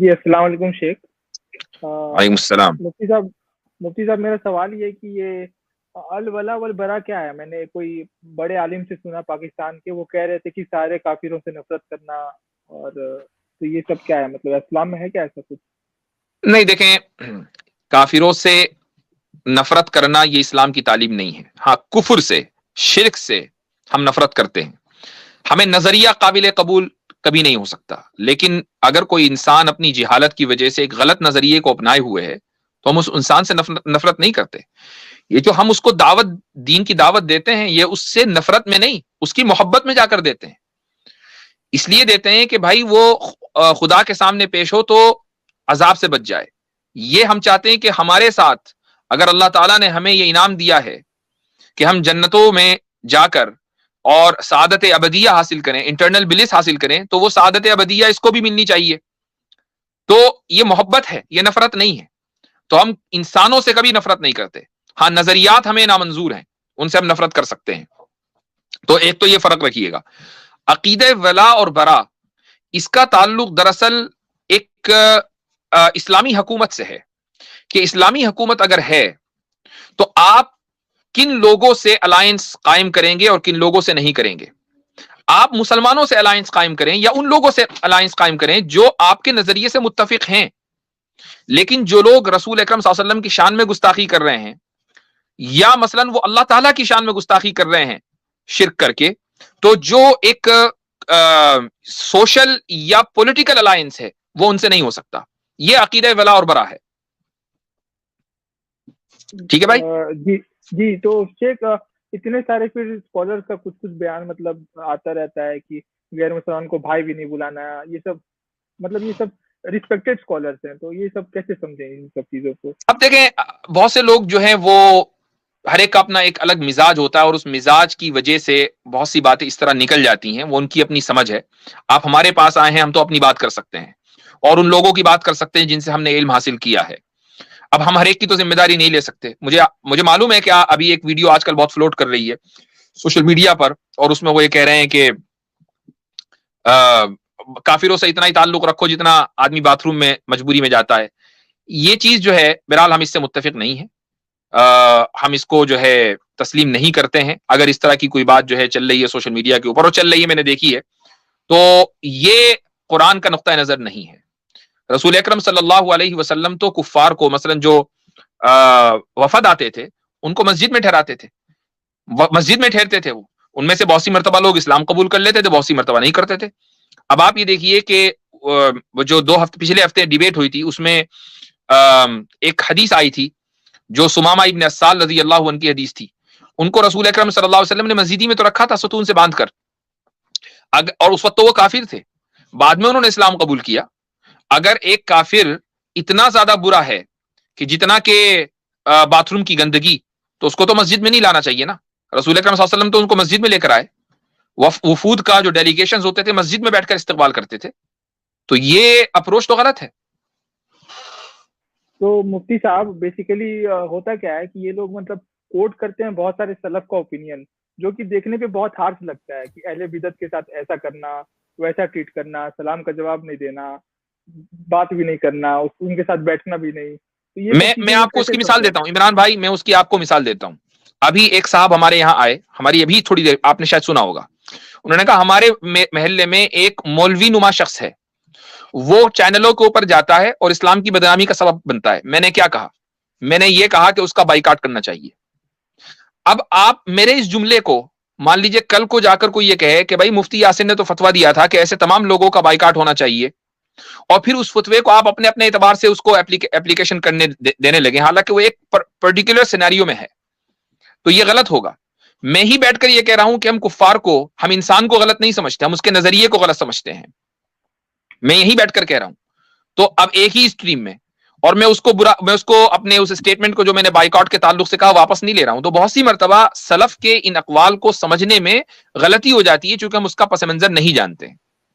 جی السلام علیکم شیخ. وعلیکم السلام. مفتی صاحب میرا سوال یہ ہے کہ یہ الولا والبرا کیا ہے؟ میں نے کوئی بڑے عالم سے سنا پاکستان کے، وہ کہہ رہے تھے کہ سارے کافروں سے نفرت کرنا، اور تو یہ سب کیا ہے؟ مطلب اسلام میں ہے کیا ایسا کچھ؟ نہیں دیکھیں، کافروں سے نفرت کرنا یہ اسلام کی تعلیم نہیں ہے. ہاں، کفر سے، شرک سے ہم نفرت کرتے ہیں. ہمیں نظریہ قابل قبول کبھی نہیں ہو سکتا، لیکن اگر کوئی انسان اپنی جہالت کی وجہ سے ایک غلط نظریے کو اپنائے ہوئے ہے تو ہم اس انسان سے نفرت نہیں کرتے. یہ جو ہم اس کو دین کی دعوت دیتے ہیں، یہ اس سے نفرت میں نہیں، اس کی محبت میں جا کر دیتے ہیں. اس لیے دیتے ہیں کہ بھائی وہ خدا کے سامنے پیش ہو تو عذاب سے بچ جائے. یہ ہم چاہتے ہیں کہ ہمارے ساتھ اگر اللہ تعالیٰ نے ہمیں یہ انعام دیا ہے کہ ہم جنتوں میں جا کر اور سعادت ابدیہ حاصل کریں، انٹرنل بلس حاصل کریں، تو وہ سعادت ابدیہ اس کو بھی ملنی چاہیے. تو یہ محبت ہے، یہ نفرت نہیں ہے. تو ہم انسانوں سے کبھی نفرت نہیں کرتے. ہاں، نظریات ہمیں نامنظور ہیں، ان سے ہم نفرت کر سکتے ہیں. تو ایک تو یہ فرق رکھیے گا. عقیدہ ولا اور برا، اس کا تعلق دراصل ایک اسلامی حکومت سے ہے کہ اسلامی حکومت اگر ہے تو آپ کن لوگوں سے الائنس قائم کریں گے اور کن لوگوں سے نہیں کریں گے. آپ مسلمانوں سے الائنس قائم کریں یا ان لوگوں سے الائنس قائم کریں جو آپ کے نظریے سے متفق ہیں. لیکن جو لوگ رسول اکرم صلی اللہ علیہ وسلم کی شان میں گستاخی کر رہے ہیں، یا مثلا وہ اللہ تعالیٰ کی شان میں گستاخی کر رہے ہیں شرک کر کے، تو جو ایک سوشل یا پولیٹیکل الائنس ہے وہ ان سے نہیں ہو سکتا. یہ عقیدہ ولا اور برا ہے. ٹھیک ہے بھائی؟ جی تو شیخ، اتنے سارے پھر اسکالر کا کچھ بیان مطلب آتا رہتا ہے کہ غیر مسلمان کو بھائی بھی نہیں بلانا، یہ سب مطلب یہ سب ریسپیکٹڈ اسکالرس ہیں، تو یہ سب کیسے سمجھیں ان سب چیزوں کو؟ اب دیکھیں، بہت سے لوگ جو ہیں وہ ہر ایک کا اپنا ایک الگ مزاج ہوتا ہے، اور اس مزاج کی وجہ سے بہت سی باتیں اس طرح نکل جاتی ہیں. وہ ان کی اپنی سمجھ ہے. آپ ہمارے پاس آئے ہیں، ہم تو اپنی بات کر سکتے ہیں اور ان لوگوں کی بات کر سکتے ہیں جن سے ہم نے علم حاصل کیا ہے. اب ہم ہر ایک کی تو ذمہ داری نہیں لے سکتے. مجھے معلوم ہے کہ ابھی ایک ویڈیو آج کل بہت فلوٹ کر رہی ہے سوشل میڈیا پر، اور اس میں وہ یہ کہہ رہے ہیں کہ کافروں سے اتنا ہی تعلق رکھو جتنا آدمی باتھ روم میں مجبوری میں جاتا ہے. یہ چیز جو ہے بہرحال ہم اس سے متفق نہیں ہیں. ہم اس کو جو ہے تسلیم نہیں کرتے ہیں. اگر اس طرح کی کوئی بات جو ہے چل رہی ہے سوشل میڈیا کے اوپر، اور چل رہی ہے، میں نے دیکھی ہے، تو یہ قرآن کا نقطہ نظر نہیں ہے. رسول اکرم صلی اللہ علیہ وسلم تو کفار کو، مثلا جو وفد آتے تھے، ان کو مسجد میں ٹھہراتے تھے، مسجد میں ٹھہرتے تھے. وہ ان میں سے بہت سی مرتبہ لوگ اسلام قبول کر لیتے تھے، بہت سی مرتبہ نہیں کرتے تھے. اب آپ یہ دیکھیے کہ جو پچھلے ہفتے ڈیبیٹ ہوئی تھی، اس میں ایک حدیث آئی تھی جو سمامہ ابن اسال رضی اللہ عنہ کی حدیث تھی. ان کو رسول اکرم صلی اللہ علیہ وسلم نے مسجد میں تو رکھا تھا ستون سے باندھ کر، اور اس وقت تو وہ کافر تھے، بعد میں انہوں نے اسلام قبول کیا. اگر ایک کافر اتنا زیادہ برا ہے کہ جتنا کہ باتھ روم کی گندگی، تو اس کو تو مسجد میں نہیں لانا چاہیے نا. رسول اکرم صلی اللہ علیہ وسلم تو ان کو مسجد میں لے کر آئے. وفود کا جو ڈیلیگیشنز ہوتے تھے مسجد میں بیٹھ کر استقبال کرتے تھے. تو یہ اپروچ تو غلط ہے. تو مفتی صاحب بیسیکلی ہوتا کیا ہے کہ یہ لوگ مطلب کوٹ کرتے ہیں بہت سارے سلف کا اوپینین، جو کہ دیکھنے پہ بہت ہارش لگتا ہے کہ اہل بدعت کے ساتھ ایسا کرنا، ویسا ٹریٹ کرنا، سلام کا جواب نہیں دینا، بات بھی نہیں کرنا، ان کے ساتھ بیٹھنا بھی نہیں. میں آپ کو اس کی مثال دیتا ہوں عمران بھائی، میں اس کی آپ کو مثال دیتا ہوں. ابھی ایک صاحب ہمارے یہاں آئے، ہماری ابھی تھوڑی دیر، آپ نے شاید سنا ہوگا. انہوں نے کہا ہمارے محلے میں ایک مولوی نما شخص ہے، وہ چینلوں کے اوپر جاتا ہے اور اسلام کی بدنامی کا سبب بنتا ہے. میں نے کیا کہا؟ میں نے یہ کہا کہ اس کا بائیکاٹ کرنا چاہیے. اب آپ میرے اس جملے کو مان لیجئے کل کو جا کر کوئی یہ کہے کہ بھائی مفتی یاسر نے تو فتویٰ دیا تھا کہ ایسے تمام لوگوں کا بائیکاٹ ہونا چاہیے، اور پھر اس فتوے کو آپ اپنے اعتبار سے اس کو اپلیکیشن کرنے دینے لگے، حالانکہ وہ ایک پرٹیکولر سینیریو میں ہے. تو یہ غلط ہوگا. میں ہی بیٹھ کر یہ کہہ رہا ہوں کہ ہم کفار کو، ہم انسان کو غلط نہیں سمجھتے، ہم اس کے نظریے کو غلط سمجھتے ہیں. میں یہی بیٹھ کر کہہ رہا ہوں. تو اب ایک ہی اسٹریم میں، اور میں اس کو اپنے اس اسٹیٹمنٹ کو جو میں نے بائیکاٹ کے تعلق سے کہا واپس نہیں لے رہا ہوں. تو بہت سی مرتبہ سلف کے ان اقوال کو سمجھنے میں غلطی ہو جاتی ہے چونکہ ہم اس کا پس منظر نہیں جانتے ہیں.